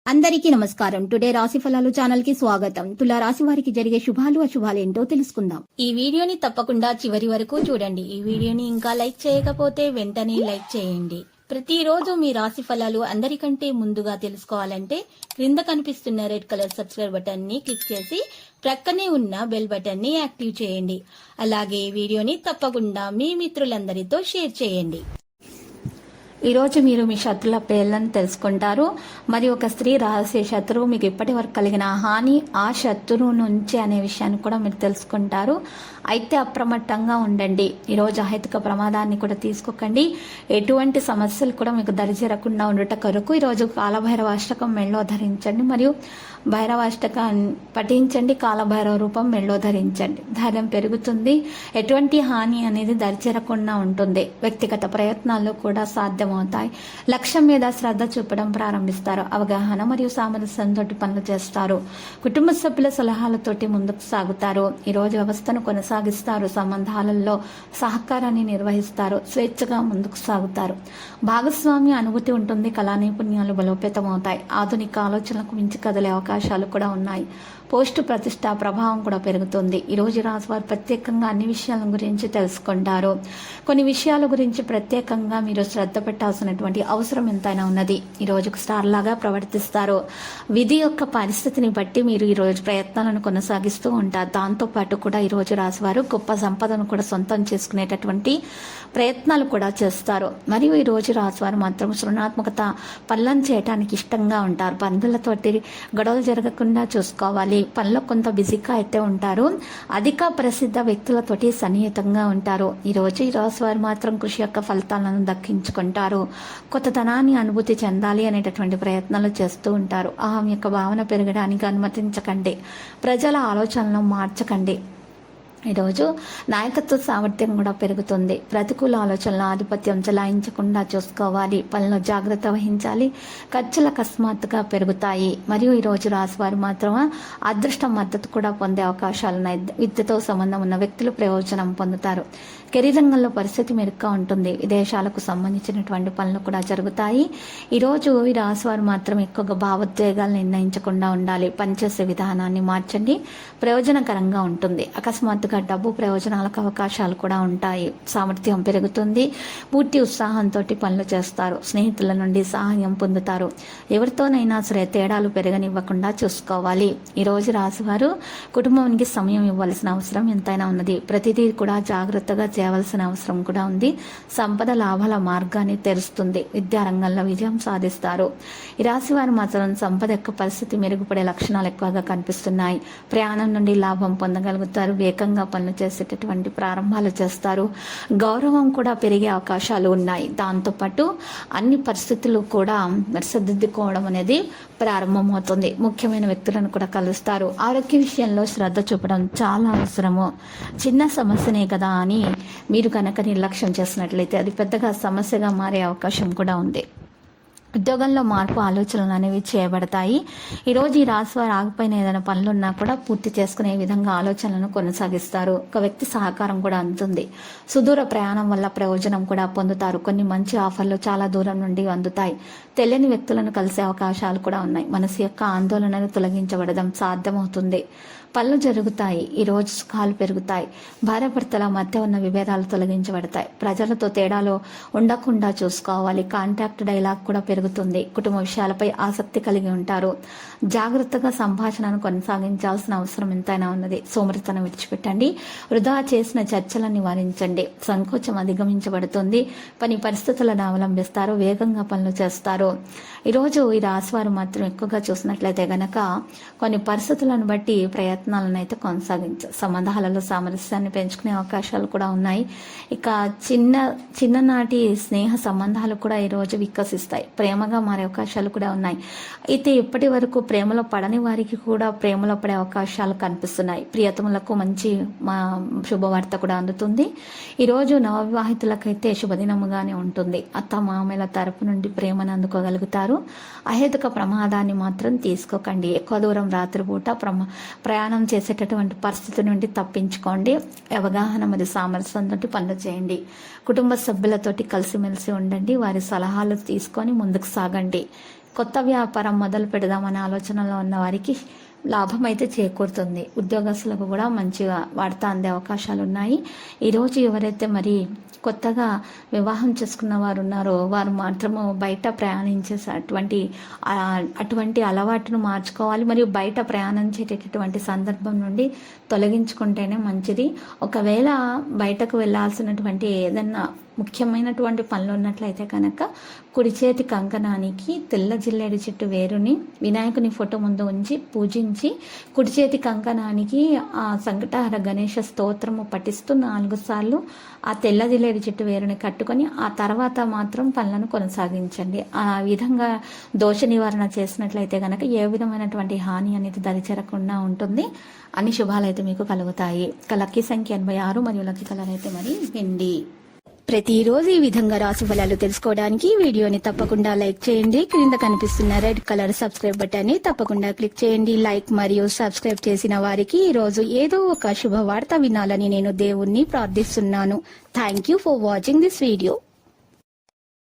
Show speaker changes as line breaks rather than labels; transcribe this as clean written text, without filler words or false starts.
అందరికీ నమస్కారం. టుడే రాశి ఫలాలు ఛానల్ కి స్వాగతం. తులా రాశి వారికి జరిగే శుభాలు అశుభాలు ఏంటో తెలుసుకుందాం. ఈ వీడియోని తప్పకుండా చివరి వరకు చూడండి. ఈ వీడియోని ఇంకా లైక్ చేయకపోతే వెంటనే లైక్ చేయండి. ప్రతిరోజు మీ రాశి ఫలాలు అందరికంటే ముందుగా తెలుసుకోవాలంటే క్రింద కనిపిస్తున్న రెడ్ కలర్ సబ్స్క్రైబ్ బటన్ ని క్లిక్ చేసి ప్రక్కనే ఉన్న బెల్ బటన్ ని యాక్టివ్ చేయండి. అలాగే ఈ వీడియోని తప్పకుండా మీ మిత్రులందరితో షేర్ చేయండి. ఈరోజు మీరు మీ శత్రుల పేర్లను తెలుసుకుంటారు. మరియు ఒక స్త్రీ రహస్య శత్రువు మీకు ఇప్పటి వరకు కలిగిన హాని ఆ శత్రువు నుంచి అనే విషయాన్ని కూడా మీరు తెలుసుకుంటారు. అయితే అప్రమత్తంగా ఉండండి. ఈరోజు అహేతుక ప్రమాదాన్ని కూడా తీసుకోకండి. ఎటువంటి సమస్యలు కూడా మీకు దరిచేరకుండా ఉండట కొరకు ఈరోజు కాలభైరవాష్టకం మెళ్ళో ధరించండి మరియు భైరవాష్టకం పఠించండి. కాలభైరవ రూపం మెళ్ళో ధరించండి. ధైర్యం పెరుగుతుంది. ఎటువంటి హాని అనేది దరిచేరకుండా ఉంటుంది. వ్యక్తిగత ప్రయత్నాలు కూడా సాధ్యమవుతాయి. లక్ష్యం మీద శ్రద్ధ చూపడం ప్రారంభిస్తారు. అవగాహన మరియు సామరస్యంతో పనులు చేస్తారు. కుటుంబ సభ్యుల సలహాలతోటి ముందుకు సాగుతారు. ఈరోజు వ్యవస్థను కొనసాగిస్తారు. సంబంధాలలో సహకారాన్ని నిర్వహిస్తారు. స్వేచ్ఛగా ముందుకు సాగుతారు. భాగస్వామ్య అనుభూతి ఉంటుంది. కళా నైపుణ్యాలు బలోపేతమవుతాయి. ఆధునిక ఆలోచనలకు మించి కదిలే అవకాశాలు కూడా ఉన్నాయి. పోస్టు ప్రతిష్ట ప్రభావం కూడా పెరుగుతుంది. ఈరోజు రాశివారు ప్రత్యేకంగా అన్ని విషయాల గురించి తెలుసుకుంటారు. కొన్ని విషయాల గురించి ప్రత్యేకంగా మీరు శ్రద్ధ పెట్టాల్సినటువంటి అవసరం ఎంతైనా ఉన్నది. ఈ రోజుకు స్టార్ లాగా ప్రవర్తిస్తారు. విధి యొక్క పరిస్థితిని బట్టి మీరు ఈరోజు ప్రయత్నాలను కొనసాగిస్తూ ఉంటారు. దాంతోపాటు కూడా ఈరోజు రాశివారు గొప్ప సంపదను కూడా సొంతం చేసుకునేటటువంటి ప్రయత్నాలు కూడా చేస్తారు. మరియు ఈరోజు రాశివారు మాత్రం సృజనాత్మకత పనులను చేయడానికి ఇష్టంగా ఉంటారు. బంధువులతోటి గొడవలు జరగకుండా చూసుకోవాలి. పనిలో కొంత బిజీగా అయితే ఉంటారు. అధిక ప్రసిద్ధ వ్యక్తులతోటి సన్నిహితంగా ఉంటారు. ఈరోజు ఈ రాశి వారు మాత్రం కృషి యొక్క ఫలితాలను దక్కించుకుంటారు. కొత్తదనాన్ని అనుభూతి చెందాలి అనేటటువంటి ప్రయత్నాలు చేస్తూ ఉంటారు. అహం యొక్క భావన పెరగడానికి అనుమతించకండి. ప్రజల ఆలోచనలను మార్చకండి. ఈరోజు నాయకత్వ సామర్థ్యం కూడా పెరుగుతుంది. ప్రతికూల ఆలోచనల ఆధిపత్యం చెలాయించకుండా చూసుకోవాలి. పనుల్లో జాగ్రత్త వహించాలి. ఖర్చులు అకస్మాత్తుగా పెరుగుతాయి. మరియు ఈరోజు రాశివారు మాత్రం అదృష్టం మద్దతు కూడా పొందే అవకాశాలు ఉన్నాయి. విద్యతో సంబంధం ఉన్న వ్యక్తులు ప్రయోజనం పొందుతారు. కెరీర్ రంగంలో పరిస్థితి మెరుగ్గా ఉంటుంది. విదేశాలకు సంబంధించినటువంటి పనులు కూడా జరుగుతాయి. ఈరోజు ఈ రాశివారు మాత్రం ఎక్కువగా భావోద్వేగాలు నిర్ణయించకుండా ఉండాలి. పనిచేసే విధానాన్ని మార్చండి. ప్రయోజనకరంగా ఉంటుంది. అకస్మాత్తుగా డబ్బు ప్రయోజనాలకు అవకాశాలు కూడా ఉంటాయి. సామర్థ్యం పెరుగుతుంది. పూర్తి ఉత్సాహంతో పనులు చేస్తారు. స్నేహితుల నుండి సహాయం పొందుతారు. ఎవరితోనైనా సరే తేడాలు పెరగనివ్వకుండా చూసుకోవాలి. ఈరోజు రాశివారు కుటుంబానికి సమయం ఇవ్వాల్సిన అవసరం ఎంతైనా ఉన్నది. ప్రతిదీ కూడా జాగ్రత్తగా చేయవలసిన అవసరం కూడా ఉంది. సంపద లాభాల మార్గాన్ని తెరుస్తుంది. విద్యారంగంలో విజయం సాధిస్తారు. ఈ రాశివారు మాత్రం సంపద యొక్క పరిస్థితి మెరుగుపడే లక్షణాలు ఎక్కువగా కనిపిస్తున్నాయి. ప్రయాణం నుండి లాభం పొందగలుగుతారు. వేగంగా పనులు చేసేటటువంటి ప్రారంభాలు చేస్తారు. గౌరవం కూడా పెరిగే అవకాశాలు ఉన్నాయి. దాంతోపాటు అన్ని పరిస్థితులు కూడా సర్దిద్దుకోవడం అనేది ప్రారంభమవుతుంది. ముఖ్యమైన వ్యక్తులను కూడా కలుస్తారు. ఆరోగ్య విషయంలో శ్రద్ధ చూపడం చాలా అవసరము. చిన్న సమస్యనే కదా అని మీరు కనుక నిర్లక్ష్యం చేసినట్లయితే అది పెద్దగా సమస్యగా మారే అవకాశం కూడా ఉంది. ఉద్యోగంలో మార్పు ఆలోచనలు అనేవి చేయబడతాయి. ఈరోజు ఈ రాశివారు ఆగిపోయిన ఏదైనా పనులున్నా కూడా పూర్తి చేసుకునే విధంగా ఆలోచనలను కొనసాగిస్తారు. ఒక వ్యక్తి సహకారం కూడా అందుతుంది. సుదూర ప్రయాణం వల్ల ప్రయోజనం కూడా పొందుతారు. కొన్ని మంచి ఆఫర్లు చాలా దూరం నుండి అందుతాయి. తెలియని వ్యక్తులను కలిసే అవకాశాలు కూడా ఉన్నాయి. మనసు యొక్క ఆందోళనను తొలగించబడడం సాధ్యమవుతుంది. పనులు జరుగుతాయి. ఈరోజు సుఖాలు పెరుగుతాయి. భార్యాభర్తల మధ్య ఉన్న విభేదాలు తొలగించబడతాయి. ప్రజలతో తేడాలు ఉండకుండా చూసుకోవాలి. కాంటాక్ట్ డైలాగ్ కూడా పెరుగుతుంది. కుటుంబ విషయాలపై ఆసక్తి కలిగి ఉంటారు. జాగ్రత్తగా సంభాషణను కొనసాగించాల్సిన అవసరం ఎంతైనా ఉన్నది. సోమరితనం విడిచిపెట్టండి. వృధా చేసిన చర్చలను నివారించండి. సంకోచం అధిగమించబడుతుంది. పని పరిస్థితులను అవలంబిస్తారు. వేగంగా పనులు చేస్తారు. ఈరోజు ఈ రాశివారు మాత్రం ఎక్కువగా చూసినట్లయితే గనక కొన్ని పరిస్థితులను బట్టి ప్రయత్నాలను అయితే సంబంధాలలో సామరస్యాన్ని పెంచుకునే అవకాశాలు కూడా ఉన్నాయి. ఇక చిన్ననాటి స్నేహ సంబంధాలు కూడా ఈరోజు వికసిస్తాయి. ప్రేమగా మారే అవకాశాలు కూడా ఉన్నాయి. అయితే ఇప్పటి వరకు ప్రేమలో పడని వారికి కూడా ప్రేమలో పడే అవకాశాలు కనిపిస్తున్నాయి. ప్రియతములకు మంచి శుభవార్త కూడా అందుతుంది. ఈరోజు నవవివాహితులకైతే శుభదినముగానే ఉంటుంది. అత్త మామల తరపు నుండి ప్రేమను అందుకోగలుగుతారు. అహేతుక ప్రమాదాన్ని మాత్రం తీసుకోకండి. ఎక్కువ దూరం రాత్రిపూట ప్రయాణం చేసేటటువంటి పరిస్థితి నుండి తప్పించుకోండి. అవగాహన మరియు సామరస్యంతో పనులు చేయండి. కుటుంబ సభ్యులతోటి కలిసిమెలిసి ఉండండి. వారి సలహాలు తీసుకొని ముందుకు సాగండి. కొత్త వ్యాపారం మొదలు పెడదామనే ఆలోచనలో ఉన్న వారికి లాభం అయితే చేకూరుతుంది. ఉద్యోగస్తులకు కూడా మంచిగా వార్త అందే అవకాశాలు ఉన్నాయి. ఈరోజు ఎవరైతే మరి కొత్తగా వివాహం చేసుకున్న వారు ఉన్నారో వారు మాత్రము బయట అటువంటి అలవాటును మార్చుకోవాలి. మరియు బయట ప్రయాణం చేసేటటువంటి సందర్భం నుండి తొలగించుకుంటేనే మంచిది. ఒకవేళ బయటకు వెళ్ళాల్సినటువంటి ఏదన్నా ముఖ్యమైనటువంటి పనులు ఉన్నట్లయితే కనుక కుడి చేతి కంకణానికి తెల్ల జిల్లేడు చెట్టు వేరుని వినాయకుని ఫోటో ముందు ఉంచి పూజించి కుడి చేతి కంకణానికి ఆ సంకటహర గణేష స్తోత్రము పఠిస్తూ 4 సార్లు ఆ తెల్ల జిల్లేడు చెట్టు వేరుని కట్టుకొని ఆ తర్వాత మాత్రం పనులను కొనసాగించండి. ఆ విధంగా దోష నివారణ చేసినట్లయితే కనుక ఏ విధమైనటువంటి హాని అనేది దరిచేరకుండా ఉంటుంది అని శుభాలైతే మీకు కలుగుతాయి. లక్కీ సంఖ్య 86 మరియు లక్కీ కలర్ అయితే మరి వెండి. ప్రతిరోజు ఈ విధంగా రాశి ఫలాలు తెలుసుకోవడానికి వీడియోని తప్పకుండా లైక్ చేయండి. క్రింద కనిపిస్తున్న రెడ్ కలర్ సబ్స్క్రైబ్ బటన్ ని తప్పకుండా క్లిక్ చేయండి. లైక్ మరియు సబ్స్క్రైబ్ చేసిన వారికి ఈ రోజు ఏదో ఒక శుభవార్త వినాలని నేను దేవుణ్ణి ప్రార్థిస్తున్నాను. Thank you for watching this video.